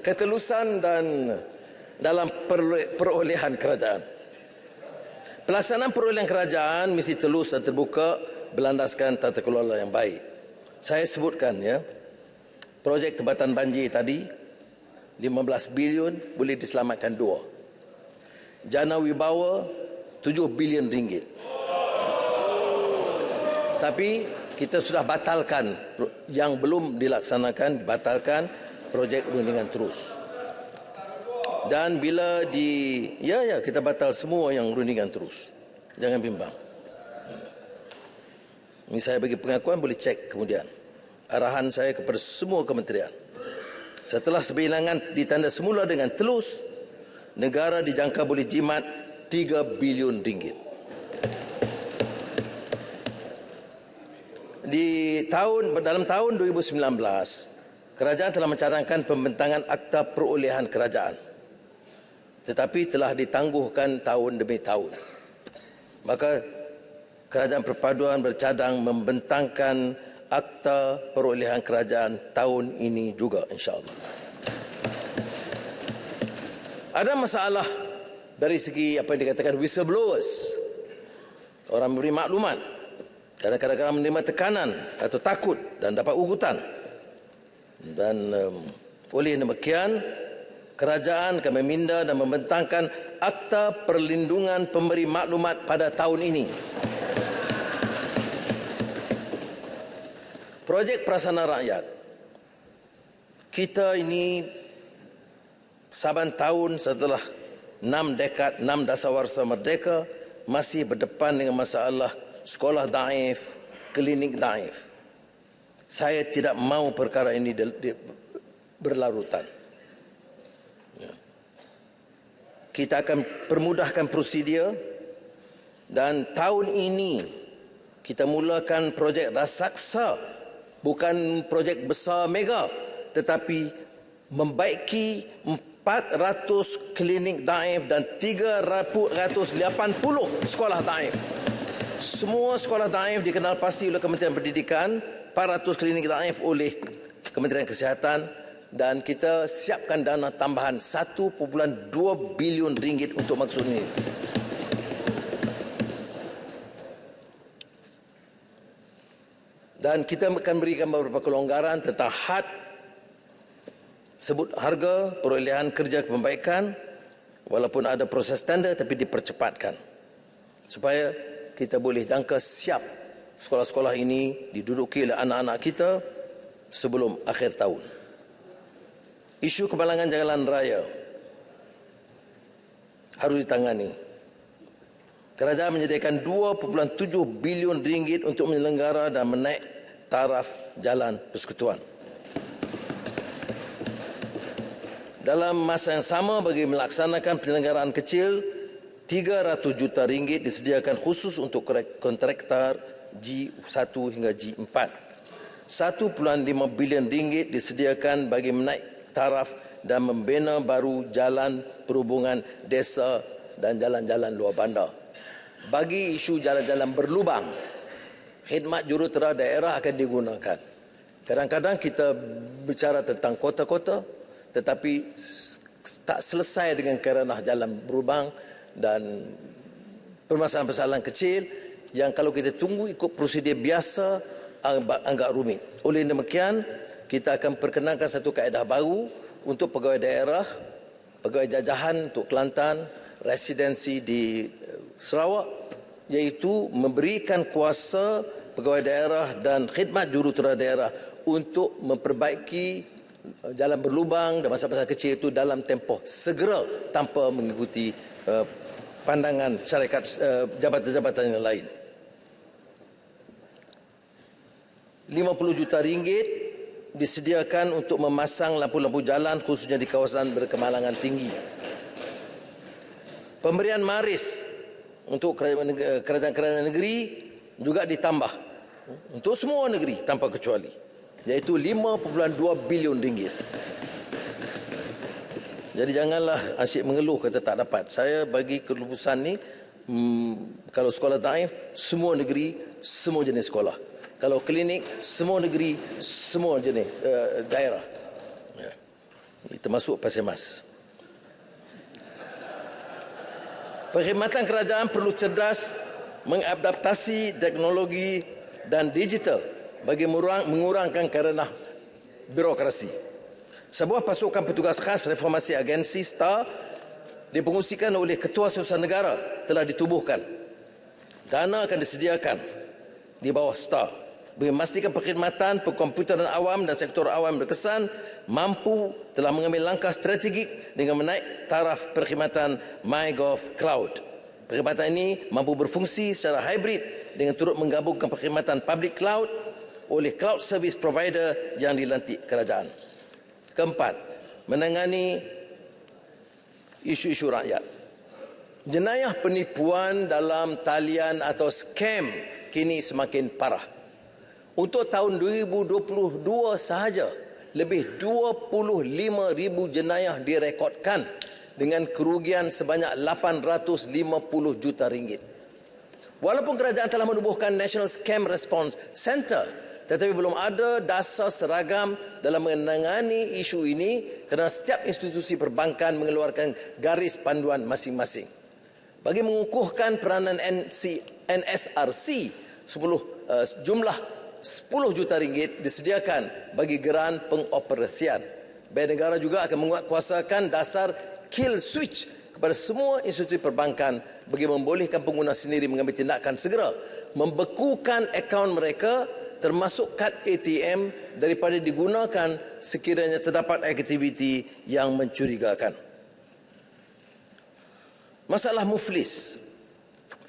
ketelusan dan dalam perolehan kerajaan. Pelaksanaan perolehan kerajaan mesti telus dan terbuka berlandaskan tata kelola yang baik. Saya sebutkan ya, projek Tempatan Banjir tadi 15 bilion boleh diselamatkan 2. Jana Wibawa 7 bilion ringgit. Tapi kita sudah batalkan yang belum dilaksanakan, batalkan projek rundingan terus. Dan bila kita batal semua yang rundingan terus. Jangan bimbang. Ini saya bagi pengakuan, boleh cek kemudian. Arahan saya kepada semua kementerian. Setelah sebilangan ditanda semula dengan telus, negara dijangka boleh jimat 3 bilion ringgit. Dalam tahun 2019, kerajaan telah mencadangkan pembentangan Akta Perolehan Kerajaan. Tetapi telah ditangguhkan tahun demi tahun. Maka Kerajaan Perpaduan bercadang membentangkan Akta Perolehan Kerajaan tahun ini juga, insya-Allah. Ada masalah dari segi apa yang dikatakan whistleblowers. Orang memberi maklumat. Kadang-kadang menerima tekanan atau takut dan dapat ugutan. Dan oleh demikian, kerajaan akan meminda dan membentangkan Akta Perlindungan Pemberi Maklumat pada tahun ini. Projek Prasarana Rakyat. Kita ini saban tahun setelah 6 dekad, 6 dasawarsa merdeka, masih berdepan dengan masalah sekolah daif, klinik daif. Saya tidak mahu perkara ini berlarutan. Kita akan permudahkan prosedur dan tahun ini kita mulakan projek raksasa, bukan projek besar mega, tetapi membaiki 400 klinik daif dan 380 sekolah daif. Semua sekolah daif dikenal pasti oleh Kementerian Pendidikan, 400 klinik daif oleh Kementerian Kesihatan, dan kita siapkan dana tambahan 1.2 bilion ringgit untuk maksud ini. Dan kita akan berikan beberapa kelonggaran tentang had, sebut harga, perolehan kerja pembaikan, walaupun ada proses tender tapi dipercepatkan. Supaya kita boleh jangka siap sekolah-sekolah ini diduduki oleh anak-anak kita sebelum akhir tahun. Isu kemalangan jalan raya harus ditangani. Kerajaan menyediakan 2.7 bilion ringgit untuk menyelenggara dan menaik taraf jalan persekutuan. Dalam masa yang sama, bagi melaksanakan penyelenggaraan kecil, 300 juta ringgit disediakan khusus untuk kontraktor G1 hingga G4. 1.5 bilion ringgit disediakan bagi menaik taraf dan membina baru jalan perhubungan desa dan jalan-jalan luar bandar. Bagi isu jalan-jalan berlubang, khidmat jurutera daerah akan digunakan. Kadang-kadang kita bicara tentang kota-kota, tetapi tak selesai dengan kerana jalan berlubang dan permasalahan-permasalahan kecil yang kalau kita tunggu ikut prosedur biasa agak rumit. Oleh demikian, kita akan perkenalkan satu kaedah baru untuk pegawai daerah, pegawai jajahan untuk Kelantan, residensi di Sarawak, iaitu memberikan kuasa pegawai daerah dan khidmat jurutera daerah untuk memperbaiki jalan berlubang dan masalah-masalah kecil itu dalam tempoh segera tanpa mengikuti pandangan syarikat jabatan-jabatan yang lain. 50 juta ringgit disediakan untuk memasang lampu-lampu jalan khususnya di kawasan berkemalangan tinggi. Pemberian maris untuk kerajaan-kerajaan negeri juga ditambah untuk semua negeri tanpa kecuali, iaitu 5.2 bilion ringgit. Jadi janganlah asyik mengeluh kata tak dapat. Saya bagi kelupusan ni, kalau sekolah daif, semua negeri, semua jenis sekolah. Kalau klinik, semua negeri, semua jenis daerah. Ya. termasuk pasir mas. Perkhidmatan kerajaan perlu cerdas mengadaptasi teknologi dan digital bagi mengurangkan kerana birokrasi. Sebuah pasukan petugas khas reformasi agensi STAR dipengusikan oleh Ketua Surusan Negara telah ditubuhkan. Dana akan disediakan di bawah STAR bagi memastikan perkhidmatan perkomputeran awam dan sektor awam berkesan mampu telah mengambil langkah strategik dengan menaik taraf perkhidmatan MyGov Cloud. Perkhidmatan ini mampu berfungsi secara hybrid dengan turut menggabungkan perkhidmatan public cloud oleh cloud service provider yang dilantik kerajaan. Keempat, menangani isu-isu rakyat. Jenayah penipuan dalam talian atau skam kini semakin parah. Untuk tahun 2022 sahaja, lebih 25,000 jenayah direkodkan dengan kerugian sebanyak 850 juta ringgit. Walaupun kerajaan telah menubuhkan National Scam Response Center, tetapi belum ada dasar seragam dalam menangani isu ini kerana setiap institusi perbankan mengeluarkan garis panduan masing-masing. Bagi mengukuhkan peranan NSRC, jumlah 10 juta ringgit disediakan bagi geran pengoperasian. Bank negara juga akan menguatkuasakan dasar kill switch kepada semua institusi perbankan bagi membolehkan pengguna sendiri mengambil tindakan segera membekukan akaun mereka termasuk kad ATM daripada digunakan sekiranya terdapat aktiviti yang mencurigakan. Masalah muflis.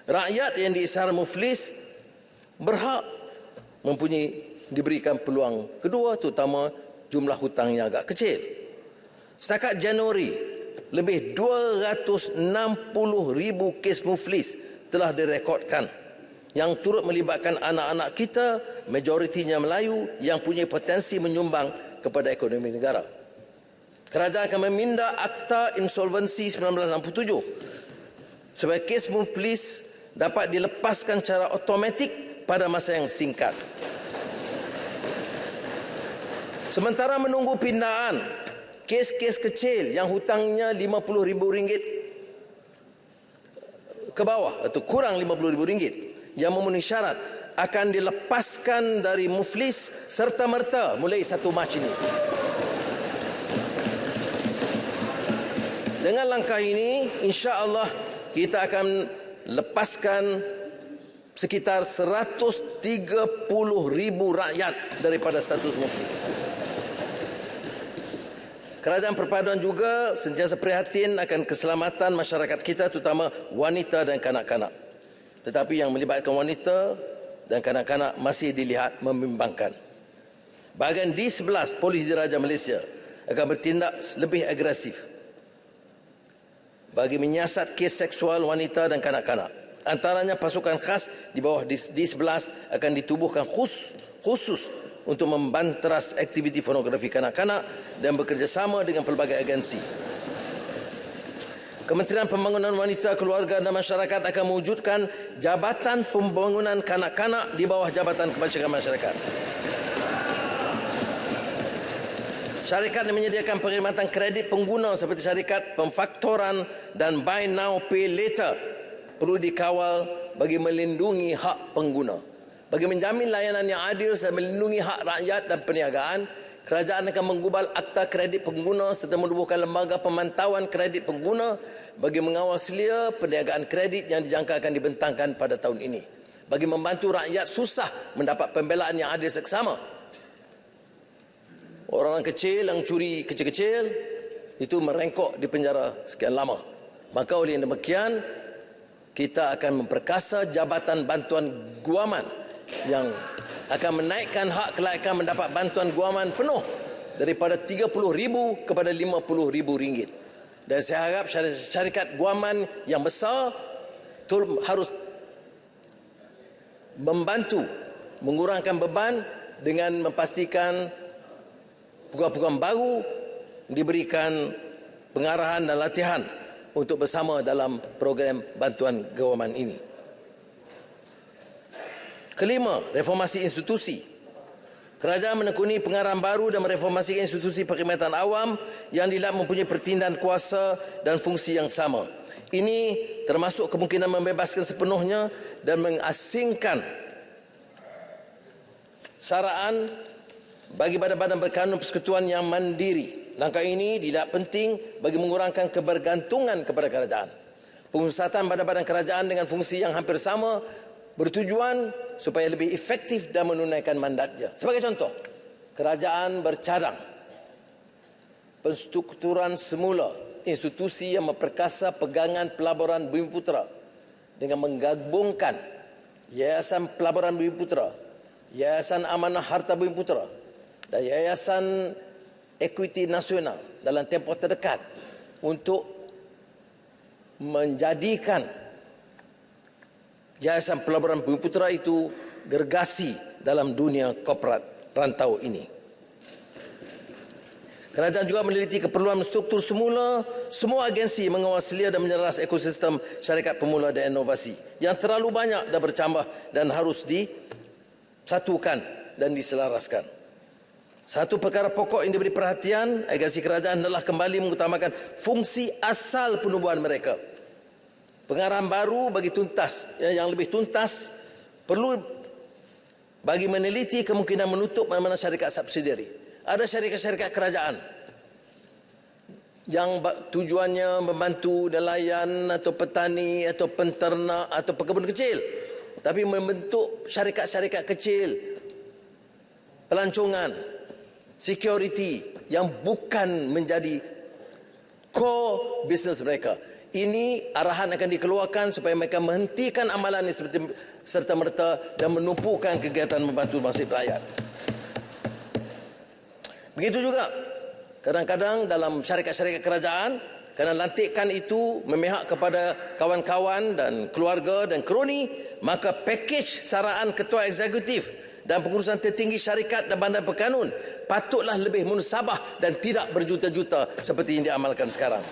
Rakyat yang diisyar muflis berhak diberikan peluang kedua, terutama jumlah hutang yang agak kecil. Setakat Januari, lebih 260,000 kes muflis telah direkodkan yang turut melibatkan anak-anak kita, majoritinya Melayu yang punya potensi menyumbang kepada ekonomi negara. Kerajaan akan meminda Akta Insolvensi 1967 supaya kes muflis dapat dilepaskan secara automatik pada masa yang singkat. Sementara menunggu pindaan, kes-kes kecil yang hutangnya RM50,000 ke bawah atau kurang RM50,000 yang memenuhi syarat akan dilepaskan dari muflis serta-merta mulai 1 Mac ini. Dengan langkah ini, insya-Allah kita akan lepaskan sekitar 130,000 rakyat daripada status muflis. Kerajaan perpaduan juga sentiasa prihatin akan keselamatan masyarakat kita, terutama wanita dan kanak-kanak. Tetapi yang melibatkan wanita dan kanak-kanak masih dilihat membimbangkan. Bahagian D11 Polis Diraja Malaysia akan bertindak lebih agresif bagi menyiasat kes seksual wanita dan kanak-kanak. Antaranya pasukan khas di bawah D11 akan ditubuhkan khusus untuk membanteras aktiviti pornografi kanak-kanak dan bekerjasama dengan pelbagai agensi. Kementerian Pembangunan Wanita, Keluarga dan Masyarakat akan mewujudkan Jabatan Pembangunan Kanak-kanak di bawah Jabatan Kebajikan Masyarakat. Syarikat yang menyediakan perkhidmatan kredit pengguna seperti syarikat pemfaktoran dan buy now pay later perlu dikawal bagi melindungi hak pengguna. Bagi menjamin layanan yang adil dan melindungi hak rakyat dan perniagaan, kerajaan akan menggubal Akta Kredit Pengguna serta menubuhkan lembaga pemantauan kredit pengguna bagi mengawal selia perniagaan kredit yang dijangka akan dibentangkan pada tahun ini. Bagi membantu rakyat susah mendapat pembelaan yang adil seksama. Orang kecil yang curi kecil-kecil itu merengkok di penjara sekian lama. Maka oleh demikian, kita akan memperkasa Jabatan Bantuan Guaman yang akan menaikkan hak kelayakan mendapat bantuan guaman penuh daripada RM30,000 kepada RM50,000. Dan saya harap syarikat guaman yang besar harus membantu mengurangkan beban dengan memastikan program-program baru diberikan pengarahan dan latihan untuk bersama dalam program bantuan guaman ini. Kelima, reformasi institusi. Kerajaan menekuni pengarah baru dan mereformasi institusi perkhidmatan awam yang dilihat mempunyai pertindahan kuasa dan fungsi yang sama. Ini termasuk kemungkinan membebaskan sepenuhnya dan mengasingkan saraan bagi badan-badan berkanun persekutuan yang mandiri. Langkah ini dilihat penting bagi mengurangkan kebergantungan kepada kerajaan. Pemusatan badan-badan kerajaan dengan fungsi yang hampir sama bertujuan supaya lebih efektif dan menunaikan mandatnya. Sebagai contoh, kerajaan bercadang penstrukturan semula institusi yang memperkasa pegangan pelaburan Bumiputera dengan menggabungkan Yayasan Pelaburan Bumiputera, Yayasan Amanah Harta Bumiputera dan Yayasan Ekuiti Nasional dalam tempoh terdekat untuk menjadikan Yayasan Pelaburan Bumiputera itu gergasi dalam dunia korporat rantau ini. Kerajaan juga meneliti keperluan struktur semula semua agensi mengawal selia dan menyeras ekosistem syarikat pemula dan inovasi yang terlalu banyak dan bercambah dan harus disatukan dan diselaraskan. Satu perkara pokok yang diberi perhatian agensi kerajaan adalah kembali mengutamakan fungsi asal penubuhan mereka. Pengarahan baru bagi tuntas, yang lebih tuntas perlu bagi meneliti kemungkinan menutup mana-mana syarikat subsidiari. Ada syarikat-syarikat kerajaan yang tujuannya membantu nelayan atau petani atau penternak atau pekebun kecil, tapi membentuk syarikat-syarikat kecil, pelancongan, security yang bukan menjadi core business mereka. Ini arahan akan dikeluarkan supaya mereka menghentikan amalan ini serta-merta dan menumpukan kegiatan membantu nasib rakyat. Begitu juga kadang-kadang dalam syarikat-syarikat kerajaan, kerana lantikan itu memihak kepada kawan-kawan dan keluarga dan kroni, maka pakej saraan ketua eksekutif dan pengurusan tertinggi syarikat dan badan berkanun patutlah lebih munsabah dan tidak berjuta-juta seperti yang diamalkan sekarang.